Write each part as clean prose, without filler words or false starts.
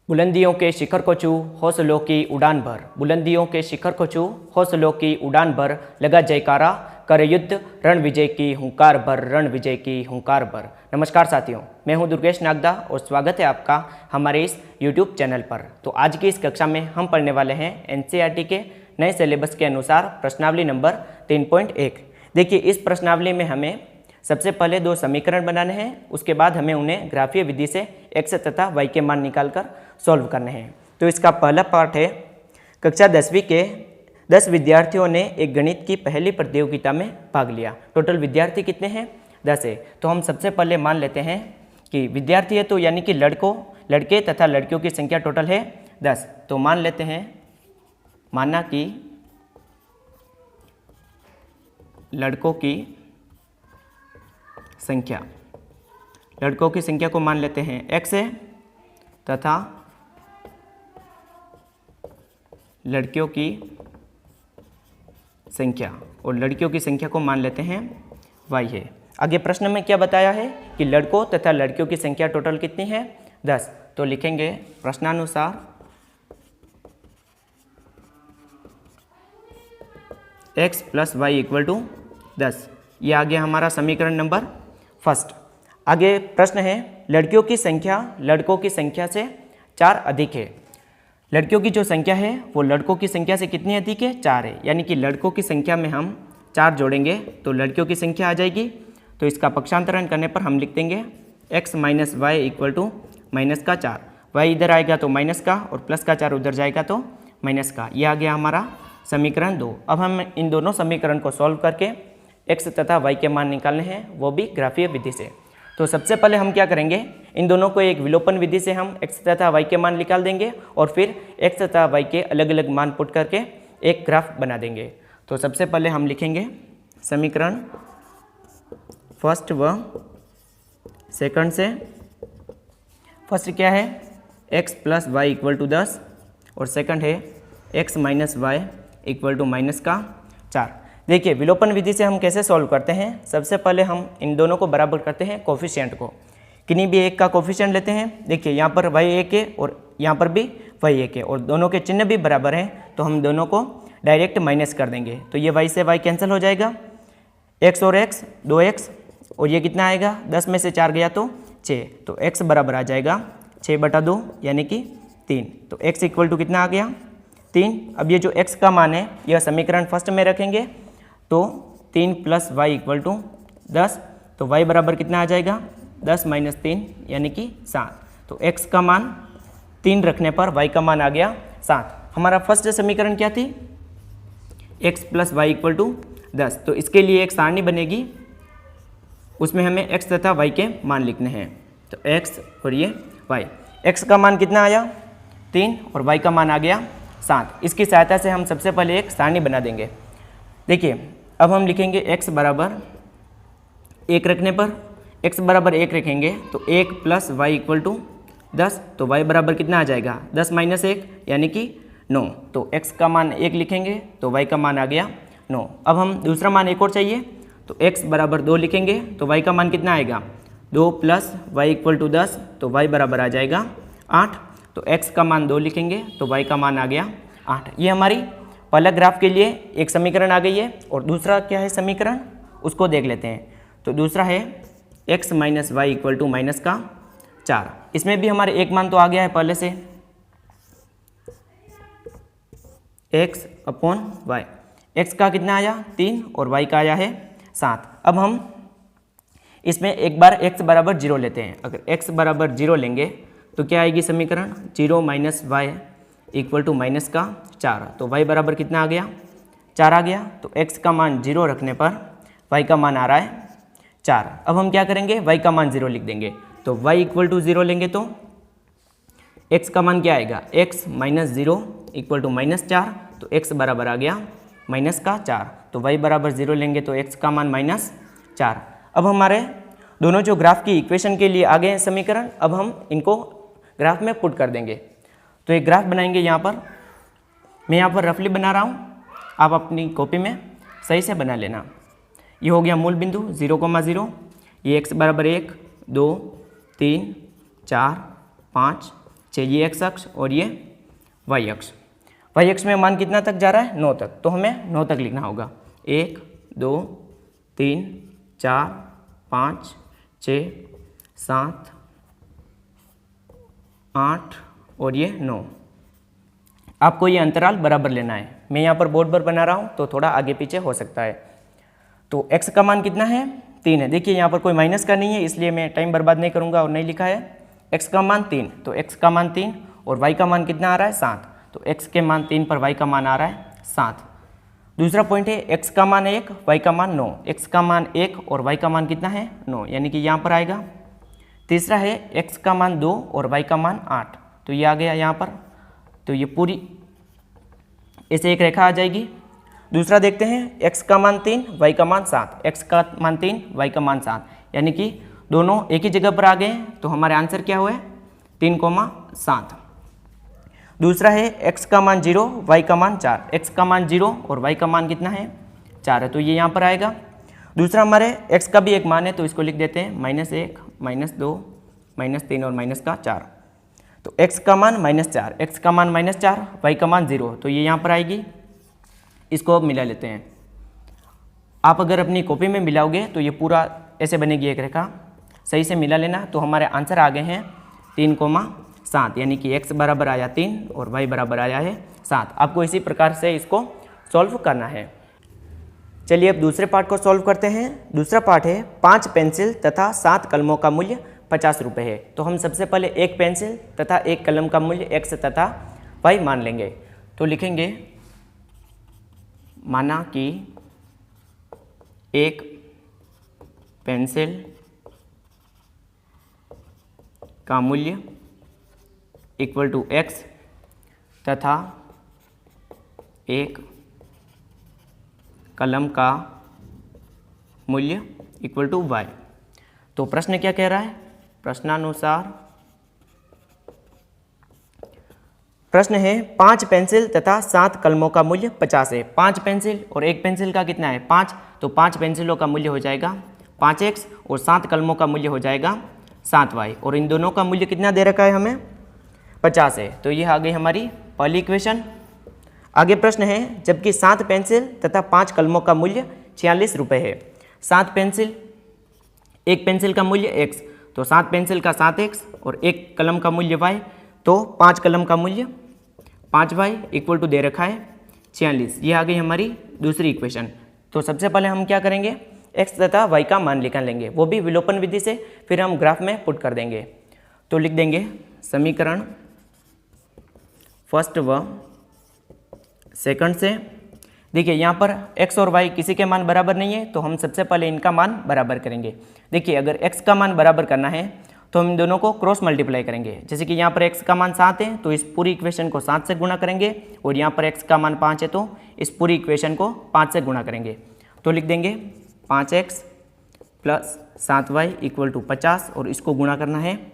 बुलंदियों के शिखर को छू हौसलों की उड़ान भर, बुलंदियों के शिखर को छू हौसलों की उड़ान भर, लगा जयकारा कर युद्ध रण विजय की हुंकार भर, रण विजय की हुंकार भर। नमस्कार साथियों, मैं हूं दुर्गेश नागदा और स्वागत है आपका हमारे इस YouTube चैनल पर। तो आज की इस कक्षा में हम पढ़ने वाले हैं NCERT के नए सिलेबस के अनुसार प्रश्नावली नंबर 3.1। देखिए, इस प्रश्नावली में हमें सबसे पहले दो समीकरण बनाने हैं, उसके बाद हमें उन्हें ग्राफीय विधि से x तथा y के मान निकालकर सॉल्व करने हैं। तो इसका पहला पार्ट है, कक्षा 10वीं के 10 विद्यार्थियों ने एक गणित की पहली प्रतियोगिता में भाग लिया। टोटल विद्यार्थी कितने हैं? 10 है। तो हम सबसे पहले मान लेते हैं कि विद्यार्थी है तो यानी कि लड़के तथा लड़कियों की संख्या टोटल है 10। तो मान लेते हैं, माना कि लड़कों की संख्या को मान लेते हैं x है तथा लड़कियों की संख्या और लड़कियों की संख्या को मान लेते हैं y है। आगे प्रश्न में क्या बताया है कि लड़कों तथा लड़कियों की संख्या टोटल कितनी है? 10। तो लिखेंगे प्रश्नानुसार x + y = 10। ये आ गया हमारा समीकरण नंबर फर्स्ट। आगे प्रश्न है, लड़कियों की संख्या लड़कों की संख्या से 4 अधिक है। लड़कियों की जो संख्या है वो लड़कों की संख्या से कितनी अधिक है? 4 है। यानी कि लड़कों की संख्या में हम 4 जोड़ेंगे तो लड़कियों की संख्या आ जाएगी। तो इसका पक्षांतरण करने पर हम लिख देंगे x - y = -4। y इधर आएगा तो माइनस का और प्लस का 4 उधर जाएगा तो माइनस का। यह आ गया हमारा समीकरण 2। अब हम इन दोनों समीकरण को सॉल्व करके x तथा y के मान निकालने हैं, वो भी ग्राफीय विधि से। तो सबसे पहले हम क्या करेंगे, इन दोनों को एक विलोपन विधि से हम x तथा y के मान निकाल देंगे और फिर x तथा y के अलग अलग मान पुट करके एक ग्राफ बना देंगे। तो सबसे पहले हम लिखेंगे समीकरण फर्स्ट व सेकंड से। फर्स्ट क्या है? x + y = 10 और सेकंड है x - y = -4। देखिए, विलोपन विधि से हम कैसे सॉल्व करते हैं। सबसे पहले हम इन दोनों को बराबर करते हैं कोफिशिएंट को, किन्हीं भी एक का कोफिशिएंट लेते हैं। देखिए, यहाँ पर y एक है और यहाँ पर भी y एक है और दोनों के चिन्ह भी बराबर हैं, तो हम दोनों को डायरेक्ट माइनस कर देंगे। तो ये y से y कैंसिल हो जाएगा, x और x 2x और ये कितना आएगा, 10 में से 4 गया तो 6। तो x बराबर आ जाएगा 6/2 यानी कि 3। तो x = कितना आ गया? 3। अब ये जो x का मान है यह समीकरण फर्स्ट में रखेंगे तो 3 + y = 10। तो y बराबर कितना आ जाएगा? 10 - 3 यानी कि 7। तो x का मान 3 रखने पर y का मान आ गया 7। हमारा फर्स्ट समीकरण क्या थी? x + y = 10। तो इसके लिए एक सारणी बनेगी, उसमें हमें x तथा y के मान लिखने हैं। तो x और ये y। x का मान कितना आया? 3 और y का मान आ गया 7। इसकी सहायता से हम सबसे पहले एक सारणी बना देंगे। देखिए, अब हम लिखेंगे x = 1 रखने पर, x = 1 रखेंगे तो 1 + y = 10। तो y बराबर कितना आ जाएगा? 10 - 1 यानी कि 9। तो x का मान 1 लिखेंगे तो y का मान आ गया 9। अब हम दूसरा मान एक और चाहिए, तो x = 2 लिखेंगे तो y का मान कितना आएगा? 2 + y = 10। तो y बराबर आ जाएगा 8। तो x का मान 2 लिखेंगे तो y का मान आ गया 8। ये हमारी पहला ग्राफ के लिए एक समीकरण आ गई है। और दूसरा क्या है समीकरण, उसको देख लेते हैं। तो दूसरा है x - y = -4। इसमें भी हमारे एक मान तो आ गया है पहले से, x/y। x का कितना आया? 3 और y का आया है 7। अब हम इसमें एक बार x = 0 लेते हैं। अगर x = 0 लेंगे तो क्या आएगी समीकरण? 0 - y = -4। तो y बराबर कितना आ गया? 4 आ गया। तो x का मान 0 रखने पर y का मान आ रहा है 4। अब हम क्या करेंगे? y का मान 0 लिख देंगे। तो y = 0 लेंगे तो x का मान क्या आएगा? x - 0 = -4। तो x बराबर आ गया -4। तो y = 0 लेंगे तो x का मान -4। अब हमारे दोनों जो ग्राफ की इक्वेशन के लिए आ गए हैं समीकरण, अब हम इनको ग्राफ में पुट कर देंगे। तो एक ग्राफ बनाएंगे। यहाँ पर मैं यहाँ पर रफली बना रहा हूँ, आप अपनी कॉपी में सही से बना लेना। ये हो गया मूल बिंदु 0,0, ये x = 1 2 3 4 5 ये x अक्ष और ये y अक्ष। y अक्ष में मान कितना तक जा रहा है, 9 तक, तो हमें 9 तक लिखना होगा। 1 2 3 4 5 6 7 8 और ये 9। आपको ये अंतराल बराबर लेना है। मैं यहाँ पर बोर्ड पर बना रहा हूँ तो थोड़ा आगे पीछे हो सकता है। तो x का मान कितना है, 3 है। देखिए यहाँ पर कोई माइनस का नहीं है, इसलिए मैं टाइम बर्बाद नहीं करूँगा और नहीं लिखा है। x का मान 3, तो x का मान 3 और y का मान कितना आ रहा है, 7। तो x के मान 3 पर y का मान आ रहा है 7। दूसरा पॉइंट है x का मान 1, y का मान 9। x का मान 1 और y का मान कितना है, 9, यानी कि यहाँ पर आएगा। तीसरा है x का मान 2 और y का मान 8, तो ये आ गया यहाँ पर। तो ये पूरी ऐसे एक रेखा आ जाएगी। दूसरा देखते हैं, x का मान 3, y का मान 7। x का मान 3, y का मान 7, यानी कि दोनों एक ही जगह पर आ गए हैं। तो हमारे आंसर क्या हुआ है, 3,7। दूसरा है x का मान 0, y का मान 4। x का मान 0 और y का मान कितना है, 4 है, तो ये यहाँ पर आएगा। दूसरा हमारे x का भी एक मान है, तो इसको लिख देते हैं -1, -2, -3 और -4। तो x का मान -4, x का मान -4, y का मान 0, तो ये यहाँ पर आएगी। इसको अब मिला लेते हैं। आप अगर अपनी कॉपी में मिलाओगे तो ये पूरा ऐसे बनेगी एक रेखा। सही से मिला लेना। तो हमारे आंसर आ गए हैं 3,7, यानी कि x बराबर आया 3 और y बराबर आया है 7। आपको इसी प्रकार से इसको सॉल्व करना है। चलिए अब दूसरे पार्ट को सॉल्व करते हैं। दूसरा पार्ट है 5 पेंसिल तथा 7 कलमों का मूल्य 50 रुपये है। तो हम सबसे पहले एक पेंसिल तथा एक कलम का मूल्य x तथा y मान लेंगे। तो लिखेंगे, माना कि एक पेंसिल का मूल्य इक्वल टू x तथा एक कलम का मूल्य इक्वल टू y। तो प्रश्न क्या कह रहा है, प्रश्नानुसार प्रश्न है 5 पेंसिल तथा 7 कलमों का मूल्य 50 है। 5 पेंसिल और एक पेंसिल का कितना है, 5, तो 5 पेंसिलों का मूल्य हो जाएगा 5x और 7 कलमों का मूल्य हो जाएगा 7y, और इन दोनों का मूल्य कितना दे रखा है हमें, 50 है। तो ये आ गई हमारी पहली इक्वेशन। आगे प्रश्न है, जबकि 7 पेंसिल तथा 5 कलमों का मूल्य 46 रुपये है। 7 पेंसिल, एक पेंसिल का मूल्य x, तो 7 पेंसिल का 7x और एक कलम का मूल्य y, तो 5 कलम का मूल्य 5y इक्वल टू दे रखा है 46। ये आ गई हमारी दूसरी इक्वेशन। तो सबसे पहले हम क्या करेंगे, x तथा y का मान निकाल लेंगे, वो भी विलोपन विधि से, फिर हम ग्राफ में पुट कर देंगे। तो लिख देंगे समीकरण फर्स्ट व सेकंड से। देखिए यहाँ पर x और y किसी के मान बराबर नहीं है, तो हम सबसे पहले इनका मान बराबर करेंगे। देखिए अगर x का मान बराबर करना है तो हम इन दोनों को क्रॉस मल्टीप्लाई करेंगे। जैसे कि यहाँ पर x का मान 7 है, तो इस पूरी इक्वेशन को 7 से गुणा करेंगे, और यहाँ पर x का मान 5 है, तो इस पूरी इक्वेशन को 5 से गुणा करेंगे। तो लिख देंगे 5x plus 7y equal to 50, और इसको गुणा करना है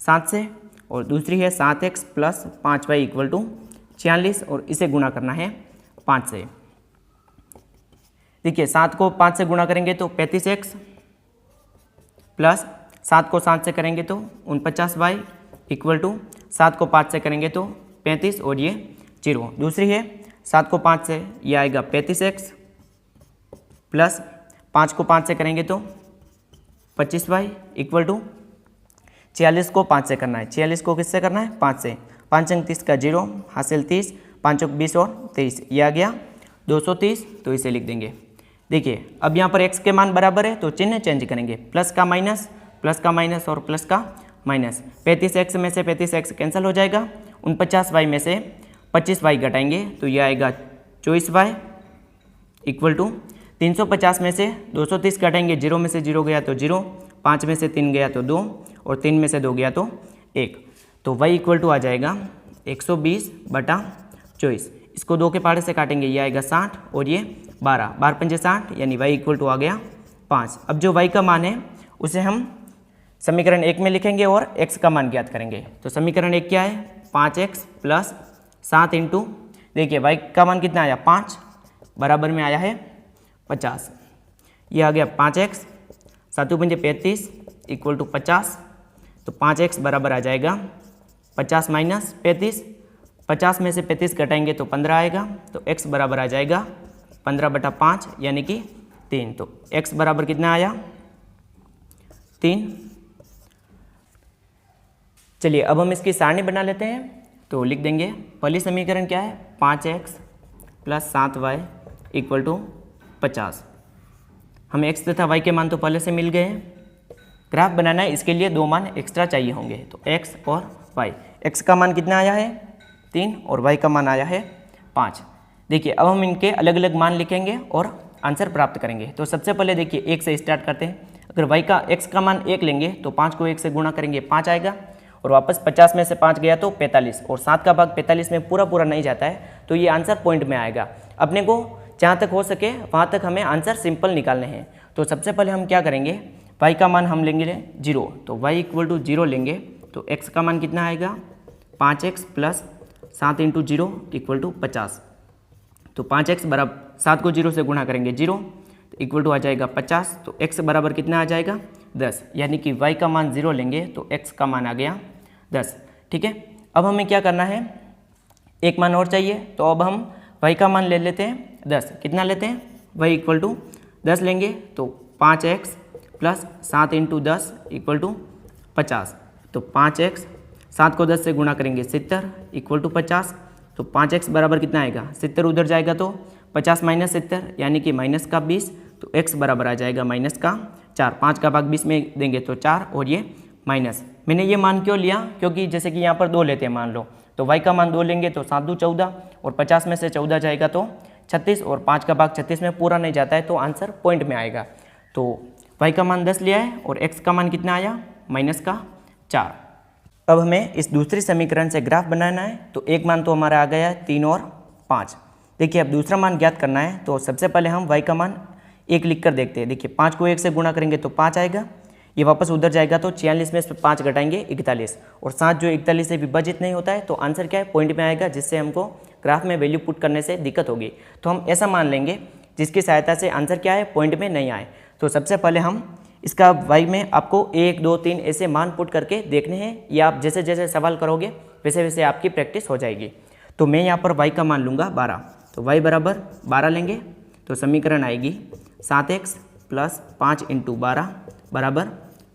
7 से, और दूसरी है 7x plus 5y equal to 46, और इसे गुणा करना है 5 से। देखिए 7 को 5 से गुणा करेंगे तो 35x प्लस 7 को 7 से करेंगे तो 49y इक्वल टू 7 को 5 से करेंगे तो 35, और ये 0। दूसरी है 7 को 5 से, ये आएगा 35x प्लस 5 को 5 से करेंगे तो 25y इक्वल टू 46 को 5 से करना है। 46 को किससे करना है, 5 से। 5 अंक 30 का 0 हासिल 30, 5 अंक 20 और 23, ये आ गया 230। तो इसे लिख देंगे। देखिए अब यहाँ पर x के मान बराबर है, तो चिन्ह चेंज करेंगे, प्लस का माइनस, प्लस का माइनस और प्लस का माइनस। 35x में से 35x कैंसिल हो जाएगा, 49y में से 25y घटाएंगे तो ये आएगा 24y इक्वल टू 350 में से 230 घटाएंगे, 0 में से 0 गया तो 0, 5 में से 3 गया तो 2, और 3 में से 2 गया तो 1, तो y इक्वल टू आ जाएगा 120/24। इसको 2 के पहाड़े से काटेंगे, ये आएगा 60 और ये 12, 12 पंजे 60, यानी y इक्वल टू आ गया 5। अब जो y का मान है उसे हम समीकरण 1 में लिखेंगे और x का मान ज्ञात करेंगे। तो समीकरण 1 क्या है, 5x प्लस 7 इंटू, देखिए y का मान कितना आया, 5, बराबर में आया है 50। ये आ गया 5x, 7 पंजे 35 इक्वल टू 50, तो 5x बराबर आ जाएगा 50 माइनस 35, 50 में से 35 घटाएंगे तो 15 आएगा, तो x बराबर आ जाएगा 15/5 यानी कि 3। तो x बराबर कितना आया 3। चलिए अब हम इसकी सारणी बना लेते हैं। तो लिख देंगे पहली समीकरण क्या है 5x + 7y = 50। हमें x तथा y के मान तो पहले से मिल गए हैं। ग्राफ बनाना है, इसके लिए 2 मान एक्स्ट्रा चाहिए होंगे, तो x और y। x का मान कितना आया है 3 और y का मान आया है 5। देखिए अब हम इनके अलग अलग मान लिखेंगे और आंसर प्राप्त करेंगे। तो सबसे पहले देखिए 1 से स्टार्ट करते हैं। अगर y का x का मान 1 लेंगे तो 5 को 1 से गुणा करेंगे 5 आएगा, और वापस 50 में से 5 गया तो 45, और 7 का भाग 45 में पूरा पूरा नहीं जाता है, तो ये आंसर पॉइंट में आएगा। अपने को जहाँ तक हो सके वहाँ तक हमें आंसर सिंपल निकालने हैं। तो सबसे पहले हम क्या करेंगे, y का मान हम लेंगे 0, तो y = 0 लेंगे, तो x का मान कितना आएगा 5x + 7 × 0 = 50। तो 5x बराबर 7 को 0 से गुणा करेंगे 0, तो इक्वल टू आ जाएगा 50। तो x बराबर कितना आ जाएगा 10, यानी कि y का मान 0 लेंगे तो x का मान आ गया 10। ठीक है, अब हमें क्या करना है, एक मान और चाहिए, तो अब हम y का मान ले लेते हैं 10। कितना लेते हैं, y = 10 लेंगे, तो 5x + 7 × 10 = 50। तो 5x 7 को 10 से गुणा करेंगे 70 = 50। तो 5x बराबर कितना आएगा 70 उधर जाएगा तो 50 माइनस 70 यानी कि -20। तो x बराबर आ जाएगा -4। 5 का भाग 20 में देंगे तो 4, और ये माइनस। मैंने ये मान क्यों लिया, क्योंकि जैसे कि यहाँ पर 2 लेते हैं मान लो, तो y का मान 2 लेंगे तो 7 × 2 = 14, और 50 में से 14 जाएगा तो 36, और 5 का भाग 36 में पूरा नहीं जाता है, तो आंसर पॉइंट में आएगा। तो y का मान 10 लिया है और x का मान कितना आया -4। अब हमें इस दूसरी समीकरण से ग्राफ बनाना है। तो एक मान तो हमारा आ गया 3 और 5। देखिए अब दूसरा मान ज्ञात करना है, तो सबसे पहले हम y का मान 1 लिख कर देखते हैं। देखिए 5 को 1 से गुणा करेंगे तो 5 आएगा, ये वापस उधर जाएगा तो 46 में से 5 घटाएंगे 41, और 7 जो 41 से विभाजित नहीं होता है, तो आंसर क्या है पॉइंट में आएगा, जिससे हमको ग्राफ में वैल्यू पुट करने से दिक्कत होगी। तो हम ऐसा मान लेंगे जिसकी सहायता से आंसर क्या है पॉइंट में नहीं आए। तो सबसे पहले हम इसका y में आपको 1, 2, 3 ऐसे मान पुट करके देखने हैं, या आप जैसे जैसे सवाल करोगे वैसे वैसे आपकी प्रैक्टिस हो जाएगी। तो मैं यहाँ पर y का मान लूँगा 12, तो y बराबर 12 लेंगे, तो समीकरण आएगी 7x + 5 × 12 बराबर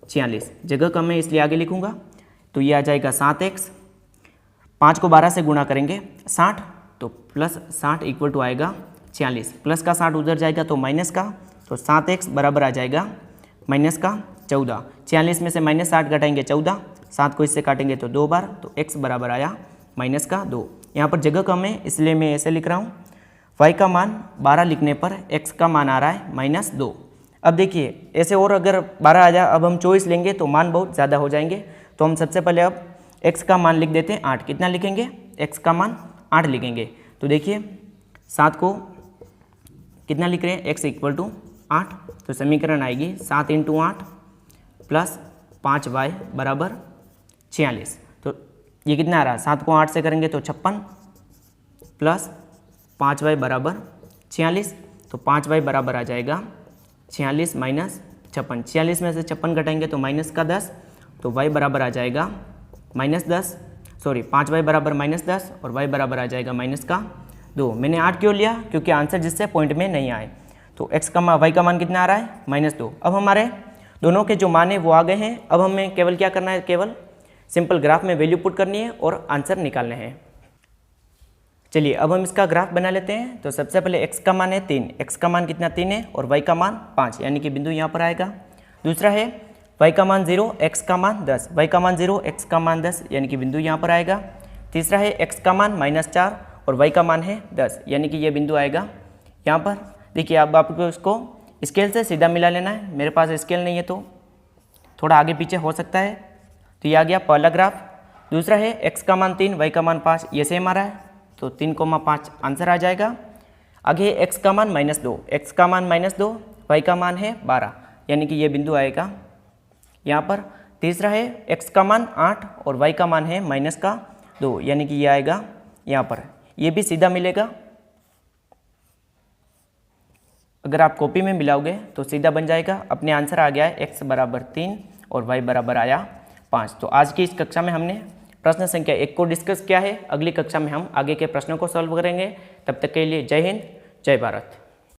46। जगह कम है इसलिए आगे लिखूँगा, तो ये आ जाएगा 7x, 5 को 12 से गुणा करेंगे 60, तो +60 = आएगा 46, प्लस का 60 उधर जाएगा तो माइनस का, तो 7x बराबर आ जाएगा -14। 46 में से -60 घटाएंगे 14, 7 को इससे काटेंगे तो 2 बार, तो x बराबर आया -2। यहाँ पर जगह कम है इसलिए मैं ऐसे लिख रहा हूँ, y का मान 12 लिखने पर x का मान आ रहा है -2। अब देखिए ऐसे और अगर 12 आ जाए, अब हम 24 लेंगे तो मान बहुत ज़्यादा हो जाएंगे। तो हम सबसे पहले अब x का मान लिख देते हैं 8। कितना लिखेंगे, x का मान 8 लिखेंगे। तो देखिए 7 को कितना लिख रहे हैं, x = 8, तो समीकरण आएगी 7 × 8 + 5y बराबर 46। तो ये कितना आ रहा है, 7 को 8 से करेंगे तो 56 + 5y बराबर 46, तो 5y बराबर आ जाएगा 46 - 56। 46 में से 56 घटाएंगे तो -10, तो y बराबर आ जाएगा -10, सॉरी 5y बराबर -10 और y बराबर आ जाएगा -2। मैंने 8 क्यों लिया, क्योंकि आंसर जिससे पॉइंट में नहीं आए। तो y का मान कितना आ रहा है -2। अब हमारे दोनों के जो मान है वो आ गए हैं। अब हमें केवल क्या करना है, केवल सिंपल ग्राफ में वैल्यू पुट करनी है और आंसर निकालने हैं। चलिए अब हम इसका ग्राफ बना लेते हैं। तो सबसे पहले x का मान है 3, x का मान कितना 3 है, और y का मान 5, यानी कि बिंदु यहाँ पर आएगा। दूसरा है y का मान 0, x का मान 10, y का मान 0, x का मान 10, यानी कि बिंदु यहाँ पर आएगा। तीसरा है x का मान -4 और y का मान है 10, यानी कि ये बिंदु आएगा यहाँ पर। देखिए अब आपको इसको स्केल से सीधा मिला लेना है। मेरे पास स्केल नहीं है तो थोड़ा आगे पीछे हो सकता है। तो ये आ गया पहला ग्राफ। दूसरा है x का मान 3, y का मान 5, ये सेम आ रहा है, तो 3,5 आंसर आ जाएगा। आगे है x का मान -2, x का मान -2, y का मान है 12, यानी कि ये बिंदु आएगा यहाँ पर। तीसरा है x का मान 8 और y का मान है -2, यानी कि ये आएगा यहाँ पर। ये भी सीधा मिलेगा, अगर आप कॉपी में मिलाओगे तो सीधा बन जाएगा। अपने आंसर आ गया है x बराबर 3 और y बराबर आया 5। तो आज की इस कक्षा में हमने प्रश्न संख्या 1 को डिस्कस किया है। अगली कक्षा में हम आगे के प्रश्नों को सॉल्व करेंगे। तब तक के लिए जय हिंद, जय भारत।